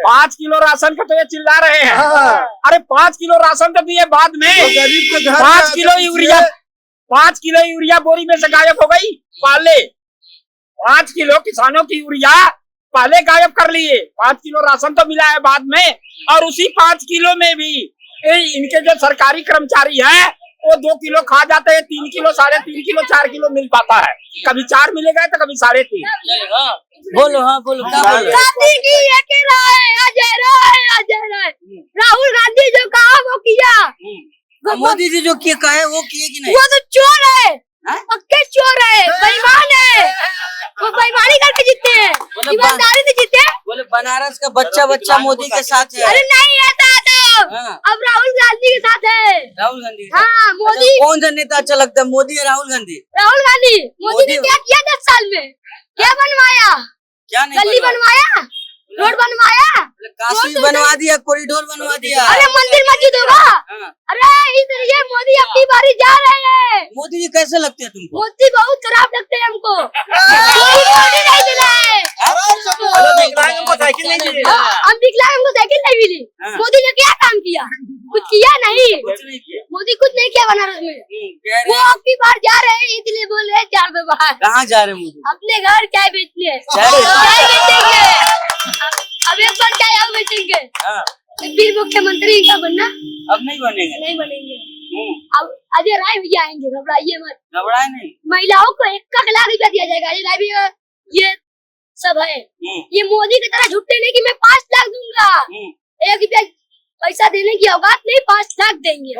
5 kilo ration का तो ये चिल्ला रहे हैं। अरे 5 किलो राशन तो दिए बाद में, 5 किलो यूरिया, 5 किलो यूरिया बोरी में से गायब हो गई। पहले 5 किलो किसानों की यूरिया पहले गायब कर लिए, 5 किलो राशन तो मिला है बाद में। और उसी 5 किलो में भी इनके जो सरकारी कर्मचारी हैं वो 2 किलो खा जाते हैं, 3 किलो, 3.5 किलो, 4 किलो मिल पाता है। कभी 4 मिलेगा तो कभी 3.5। बोलो, हाँ बोलो, क्या बोलो? गांधी की एक ही राय, अजय राय, अजय राय। राहुल गांधी जो कहा वो किया, मोदी जी जो किए कहे वो किए कि नहीं? वो तो चोर है, पक्के चोर है, बेईमान है, वो बेईमानी करके जीते हैं, ईमानदारी से जीते हैं। बोले बनारस का बच्चा मोदी के साथ है। अरे नहीं ऐसा तो अब राहुल गांधी के साथ है। राहुल गांधी? हाँ, मोदी। कौन सा नेता अच्छा लगता है, मोदी या राहुल गांधी? राहुल गांधी। मोदी ने क्या किया 10 साल में? क्या बनवाया? क्या नहीं गली बनवाया, रोड बनवाया, काशी बनवा दिया, कॉरिडोर बनवा दिया। अरे मंदिर मस्जिद होगा। अरे इसलिए मोदी अपनी बारी जा रहे हैं। मोदी जी कैसे लगते हैं तुमको? मोदी बहुत खराब लगते हैं हमको। मोदी नहीं दिला है, हम विकलांग हमको साइकिल नहीं मिली। मोदी ने क्या काम किया? कुछ किया नहीं, कुछ नहीं किया। मोदी कुछ नहीं किया बनारस में। वो आपकी बार जा रहे हैं इसलिए बोल रहे हैं 4 में बाहर। कहाँ जा रहे हैं मोदी? अपने घर चाय बेचने। चाय बेचेंगे, अब एक बार चाय और बेचेंगे। फिर मुख्यमंत्री का बनना अब नहीं बनेंगे। नहीं बनेंगे। अब अजय राय भैया आएंगे, घबराइए मत। घबराए नहीं। महिलाओं को 1 लाख रुपया दिया जाएगा। अजय राय भैया ये सब है। ये मोदी की तरह झूठे नहीं कि मैं 5 लाख दूंगा, 1 रुपया पैसा देने की औकात नहीं, 5 लाख देंगे।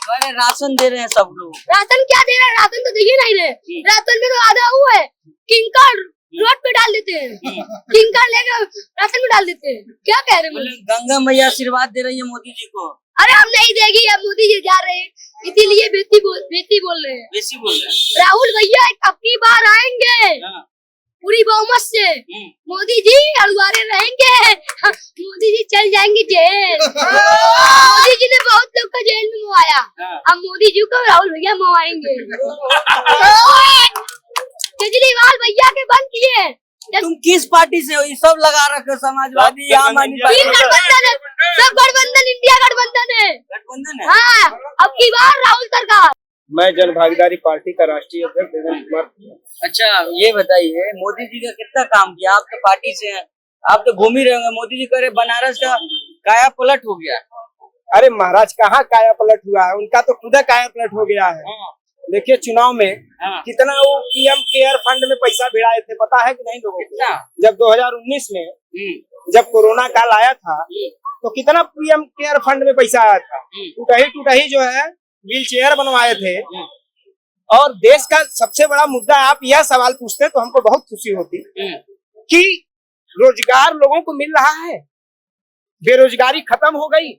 अरे राशन दे रहे हैं सब लोग। राशन क्या दे रहे हैं? राशन तो दिए नहीं रहे। राशन में तो आधा वो है, किंकर रोड पे डाल देते हैं, किंकर लेकर राशन में डाल देते हैं। क्या कह रहे हैं? गंगा मैया आशीर्वाद दे रही है मोदी जी को। अरे हम नहीं देगी, अब मोदी जी जा रहे हैं इसीलिए बेटी बोल रहे हैं। बेसी बोल रहे हैं। राहुल भैया अपनी बार आएंगे पूरी बहुमत से। मोदी जी अड़ुआरे रहेंगे, मोदी जी चल जाएंगे जेल। मोदी जी ने बहुत लोग को जेल में मुआया, अब मोदी जी को राहुल भैया मुआएंगे। केजरीवाल भैया के बंद किए। तुम किस पार्टी से हो? ये सब लगा रखे, समाजवादी, आम आदमी पार्टी। गठबंधन है, सब गठबंधन, इंडिया गठबंधन है। गठबंधन है। हाँ, अब की बार राहुल सरकार। मैं जन भागीदारी पार्टी का राष्ट्रीय अध्यक्ष देवेंद्र कुमार। अच्छा, ये बताइए मोदी जी का कितना काम किया? आप तो पार्टी से हैं, आप तो घूम ही रहे होंगे। मोदी जी करे बनारस का काया पलट हो गया। अरे महाराज कहाँ काया पलट हुआ है, उनका तो खुद काया पलट हो गया है। देखिए चुनाव में कितना वो पीएम केयर फंड में पैसा भिड़ाए थे, पता है कि नहीं लोगों को? जब 2019 में जब कोरोना काल आया था तो कितना पीएम केयर फंड में पैसा आया था। टूटही जो है व्हील चेयर बनवाए थे। और देश का सबसे बड़ा मुद्दा, आप यह सवाल पूछते तो हमको बहुत खुशी होती कि रोजगार लोगों को मिल रहा है, बेरोजगारी खत्म हो गई।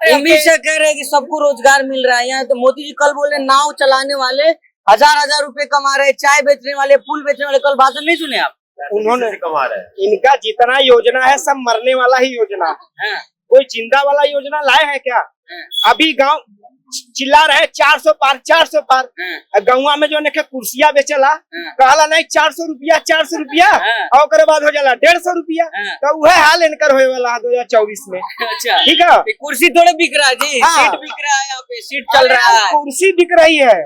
हमेशा कह रहे हैं कि सबको रोजगार मिल रहा है। यहाँ तो मोदी जी कल बोले नाव चलाने वाले 1000 रुपए कमा रहे, चाय बेचने वाले, फूल बेचने वाले। कल भाषण नहीं सुने आप? उन्होंने कमा रहे। इनका जितना योजना है सब मरने वाला ही योजना है। कोई जिंदा वाला योजना लाए है क्या? अभी गांव चिल्ला रहे 400 पार 400 पार। गाँव में जो ने कुर्सिया बेचला कहला नहीं 400 रुपया और बाद हो जाला 150 रुपया। तो वह हाल इनकर होए वाला 2024 में। अच्छा, ठीक है। कुर्सी थोड़े बिक रहा है जी। सीट बिक रहा है, यहाँ पे सीट चल रहा है। कुर्सी बिक रही है,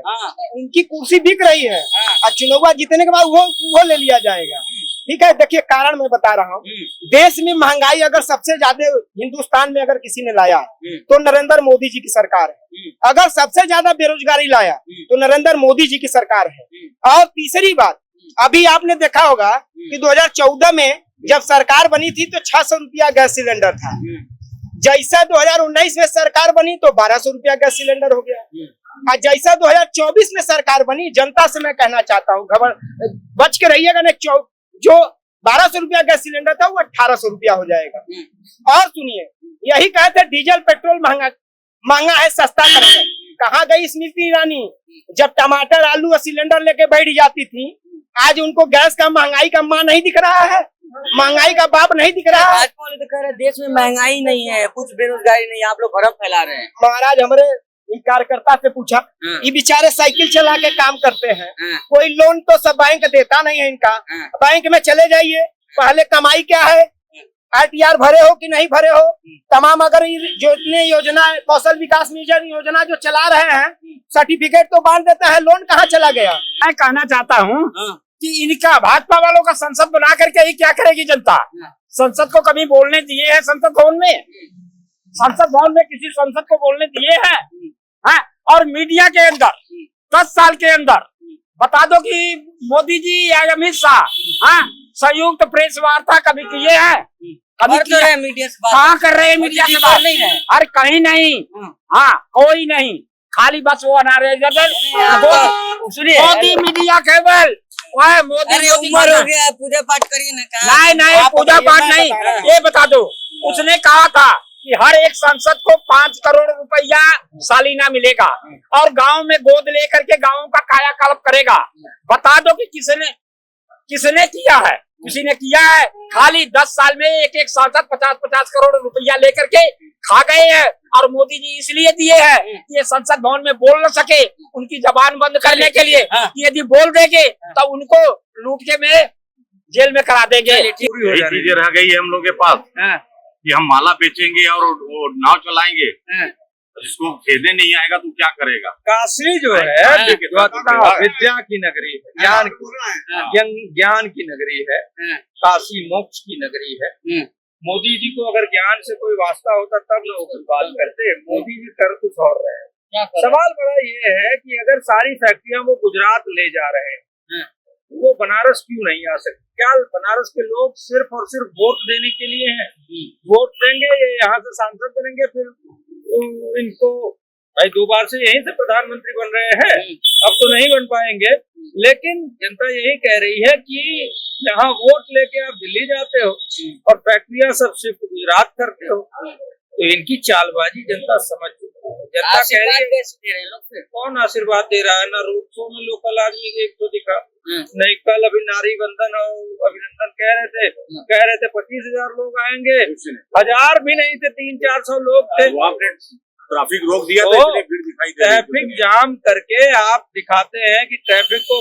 उनकी कुर्सी बिक रही है और चुनाव जीतने के बाद वो ले लिया जाएगा। ठीक है। देखिए कारण मैं बता रहा हूँ, देश में महंगाई अगर सबसे ज्यादा हिंदुस्तान में अगर किसी ने लाया तो नरेंद्र मोदी जी की सरकार है। अगर सबसे ज्यादा बेरोजगारी लाया तो नरेंद्र मोदी जी की सरकार है। और तीसरी बात, अभी आपने देखा होगा कि 2014 में जब सरकार बनी थी तो 600 रुपया गैस सिलेंडर था। जैसा 2019 में सरकार बनी तो 1200 रुपया गैस सिलेंडर हो गया। और जैसा 2024 में सरकार बनी, जनता से मैं कहना चाहता हूँ बच के रहिएगा न, जो 1200 रुपया गैस सिलेंडर था वो 1800 रुपया हो जाएगा। और सुनिए, यही कहते डीजल पेट्रोल महंगा है, सस्ता करके। कहाँ गई स्मृति ईरानी? जब टमाटर आलू और सिलेंडर लेके बैठ जाती थी, आज उनको गैस का महंगाई का माँ नहीं दिख रहा है, महंगाई का बाप नहीं दिख रहा है। तो कह रहे देश में महंगाई नहीं है, कुछ बेरोजगारी नहीं है, आप लोग भरम फैला रहे हैं। महाराज हमारे कार्यकर्ता से पूछा, ये बेचारे साइकिल चला के काम करते हैं, कोई लोन तो सब बैंक देता नहीं है इनका। बैंक में चले जाइए, पहले कमाई क्या है, ITR भरे हो कि नहीं भरे हो, तमाम अगर जो इतने योजना कौशल विकास मिशन योजना जो चला रहे हैं, सर्टिफिकेट तो बांट देता है, लोन कहाँ चला गया। मैं कहना चाहता हूँ कि इनका भाजपा वालों का संसद बना करके ही क्या करेगी जनता। संसद को कभी बोलने दिए हैं संसद भवन में? संसद भवन में किसी संसद को बोलने दिए हैं? हाँ? और मीडिया के अंदर 10 साल के अंदर बता दो कि मोदी जी या अमित शाह हाँ संयुक्त प्रेस वार्ता कभी किए हैं? कभी किए हैं? मीडिया से बात कहाँ कर रहे हैं मीडिया से बात? नहीं है। अरे कहीं नहीं, हाँ कोई नहीं, खाली बस वो बना रहे। सुनिए मोदी मीडिया केवल वह मोदी अरे मोदी उम्र हो गया, पूजा पाठ करिए ना। नहीं नहीं पूजा पाठ नहीं, ये बता दो। उसने कहा था कि हर एक सांसद को 5 करोड़ रुपया सालाना मिलेगा और गांव में गोद लेकर के गांव का कायाकल्प करेगा। बता दो कि किसने किया है? किसी ने किया है? खाली 10 साल में एक सांसद 50-50 करोड़ रुपया लेकर के खा गए हैं। और मोदी जी इसलिए दिए हैं कि ये संसद भवन में बोल न सके, उनकी जबान बंद करने के लिए। यदि बोल देंगे तो उनको लूट के में जेल में करा देंगे। यही चीजें रह गई है हम लोग के पास कि हम माला बेचेंगे और वो नाव चलाएंगे, जिसको खेलने नहीं आएगा तो क्या करेगा। काशी जो है विद्या की नगरी है, ज्ञान की नगरी है, काशी मोक्ष की नगरी है। मोदी जी को अगर ज्ञान से कोई वास्ता होता तब लोग कुछ बात करते, मोदी जी कर कुछ और रहे हैं। सवाल बड़ा ये है कि अगर सारी फैक्ट्रियां वो गुजरात ले जा रहे हैं, वो बनारस क्यों नहीं आ सकते? क्या बनारस के लोग सिर्फ और सिर्फ वोट देने के लिए हैं? वोट देंगे, ये यहाँ से सांसद बनेंगे, फिर इनको भाई 2 बार से यहीं से प्रधानमंत्री बन रहे हैं, अब तो नहीं बन पाएंगे। लेकिन जनता यही कह रही है कि यहाँ वोट लेके आप दिल्ली जाते हो और फैक्ट्रियां सब शिफ्ट गुजरात करते हो, तो इनकी चालबाजी जनता समझ चुकी है। जनता कह रही है कौन आशीर्वाद दे रहा है? ना रोड शो में लोकल आदमी एक तो दिखा नहीं। कल अभी नारी बंधन और अभिनंदन कह रहे थे 25,000 लोग आएंगे, 1000 भी नहीं थे, 300-400 लोग थे। ट्रैफिक रोक दिया था, इसलिए भीड़ दिखाई दे रही है। ट्रैफिक जाम करके आप दिखाते हैं कि ट्रैफिक को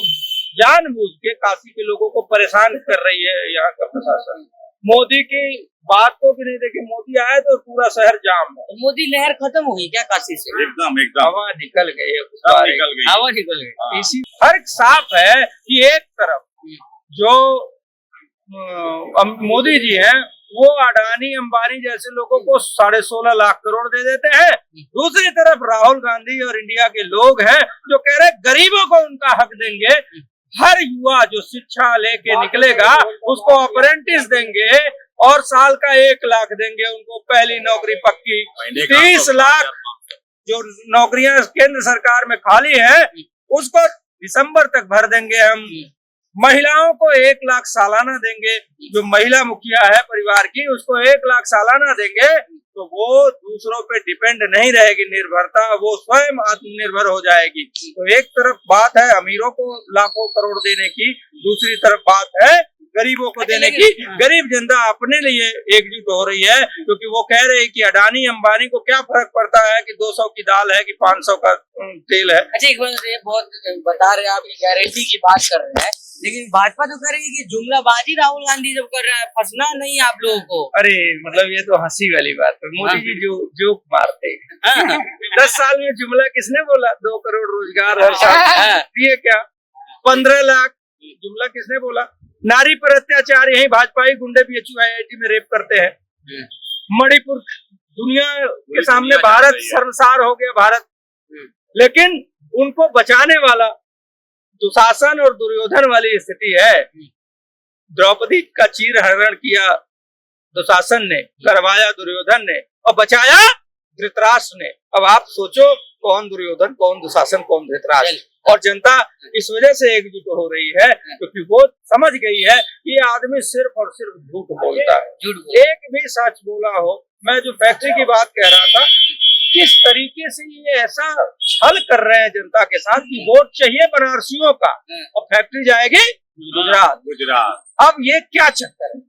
जानबूझ के काशी के लोगों को परेशान कर रही है यहाँ का प्रशासन। मोदी की बात को भी नहीं देखे, मोदी आए तो पूरा शहर जाम है। तो मोदी लहर खत्म होगी क्या काशी से? एकदम हवा निकल गई, हवा निकल गई। इसी फर्क साफ है कि एक तरफ जो मोदी जी हैं वो अडानी अंबानी जैसे लोगों को 16.5 लाख करोड़ दे देते हैं, दूसरी तरफ राहुल गांधी और इंडिया के लोग हैं जो कह रहे गरीबों को उनका हक देंगे। हर युवा जो शिक्षा लेके निकलेगा उसको अप्रेंटिस देंगे और साल का 1 लाख देंगे उनको, पहली नौकरी पक्की। 30 लाख जो नौकरियां केंद्र सरकार में खाली है उसको दिसंबर तक भर देंगे हम। महिलाओं को 1 लाख सालाना देंगे, जो महिला मुखिया है परिवार की उसको 1 लाख सालाना देंगे, तो वो दूसरों पे डिपेंड नहीं रहेगी निर्भरता, वो स्वयं आत्मनिर्भर हो जाएगी। तो एक तरफ बात है अमीरों को लाखों करोड़ देने की, दूसरी तरफ बात है गरीबों को देने की। गरीब जनता अपने लिए एकजुट हो रही है, क्योंकि वो कह रहे हैं कि अडानी अंबानी को क्या फर्क पड़ता है कि 200 की दाल है कि 500 का तेल है। अच्छा एक बार ये बहुत बता रहे हैं आप, गारंटी की बात कर रहे हैं, लेकिन भाजपा तो कर रही है कि जुमलाबाजी राहुल गांधी जब कर रहा है, फंसना नहीं आप लोगों को। अरे मतलब ये तो हंसी वाली बात है, मोदी जी जो जोक मारते हैं। 10 साल में जुमला किसने बोला? 2 करोड़ रोजगार हर साल दिए क्या? 15 लाख जुमला किसने बोला? नारी पर अत्याचार यही भाजपाई गुंडे BHU IIT में रेप करते हैं। मणिपुर दुनिया के सामने भारत शर्मसार हो गया भारत, लेकिन उनको बचाने वाला दुशासन और दुर्योधन वाली स्थिति है। द्रौपदी का चीरहरण किया दुशासन ने, करवाया दुर्योधन ने और बचाया धृतराष्ट्र ने। अब आप सोचो कौन दुर्योधन, कौन दुशासन, कौन धृतराष्ट्र। और जनता इस वजह से एकजुट हो रही है क्योंकि वो समझ गई है कि ये आदमी सिर्फ और सिर्फ झूठ बोलता है, एक भी सच बोला हो। मैं जो फैक्ट्री की बात कह रहा था, किस तरीके से ये ऐसा छल कर रहे हैं जनता के साथ कि वोट चाहिए बनारसियों का और फैक्ट्री जाएगी गुजरात। अब ये क्या चक्कर है?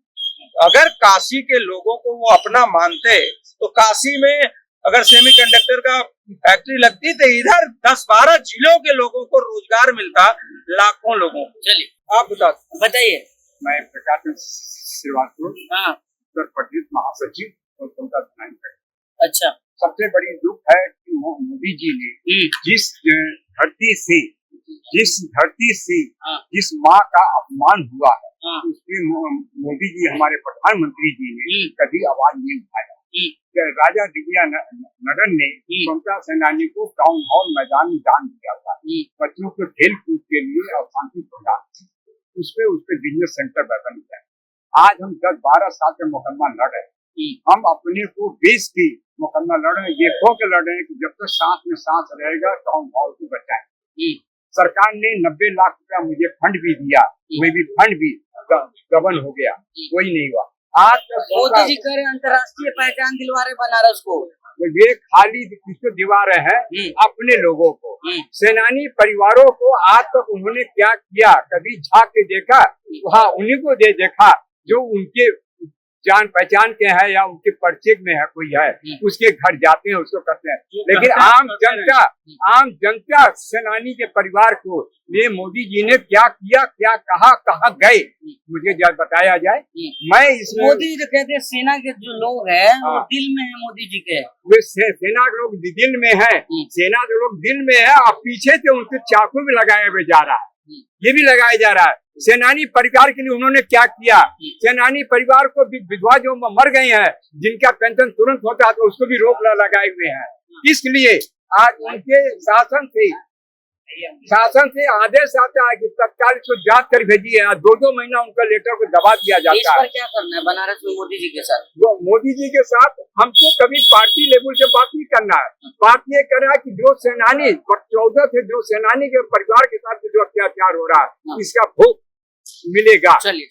अगर काशी के लोगों को वो अपना मानते तो काशी में अगर सेमीकंडक्टर का फैक्ट्री लगती तो इधर 10-12 जिलों के लोगों को रोजगार मिलता, लाखों लोगों को। चलिए आप बताइए। बताइए। मैं प्रकाश श्रीवास्तव उत्तर प्रदेश महासचिव स्वतंत्रता सेनानी थे। अच्छा। सबसे बड़ी दुख है कि मोदी जी ने जिस धरती से जिस माँ का अपमान हुआ है उसमें मोदी जी हमारे प्रधानमंत्री जी ने कभी आवाज नहीं उठाया। राजा विजयानगर ने स्वतंत्रता सेनानी को टाउन हॉल मैदान में दान दिया था बच्चों के खेल कूद के लिए और शांति प्रोग्राम, उसपे बिजनेस सेंटर बन गया। आज हम 10-12 साल से मुकदमा लड़ रहे हैं। हम अपने को बेच के मुकदमा लड़ रहे हैं, ये खो के लड़ रहे हैं कि जब तक सांस में सांस रहेगा टाउन हॉल को बचाएं। सरकार ने 90 लाख रुपया मुझे फंड भी दिया, वही भी फंड भी गबन हो गया, कोई नहीं हुआ। आज मोदी जी कह रहे अंतर्राष्ट्रीय पहचान दिलवा रहे बनारस को, ये खाली किसको दिवा रहे हैं? अपने लोगों को, सेनानी परिवारों को। आज तक उन्होंने क्या किया? कभी झांक के देखा? वहाँ उन्हीं को देखा जो उनके जान पहचान के है या उनके परिचय में है, कोई है उसके घर जाते हैं, उसको करते हैं। लेकिन आम जनता सेनानी के परिवार को ये मोदी जी ने क्या किया, क्या कहा, कहाँ गए, मुझे जब बताया जाए। मैं इसमें मोदी जी तो कहते हैं सेना के जो लोग हैं वो दिल में है मोदी जी के, वे सेना के लोग दिल में है, सेना के लोग दिल में है और पीछे से उनके चाकू भी लगाया जा रहा है, ये भी लगाया जा रहा है। सेनानी परिवार के लिए उन्होंने क्या किया? सेनानी परिवार को विधवा जो मर गए हैं जिनका पेंशन तुरंत होता है तो उसको भी रोक लगाए हुए हैं। इसलिए आज उनके शासन से आदेश आता है कि तत्काल इसको जांच कर भेजिए। 2-2 महीना उनका लेटर को दबा दिया जाता है। इस पर क्या करना है बनारस में मोदी जी के साथ? मोदी जी के साथ हमको कभी पार्टी लेवल से बात नहीं करना है। बात ये करना है कि जो सेनानी 14 से जो सेनानी के परिवार के साथ जो अत्याचार हो रहा है इसका भोग मिलेगा। चलिए।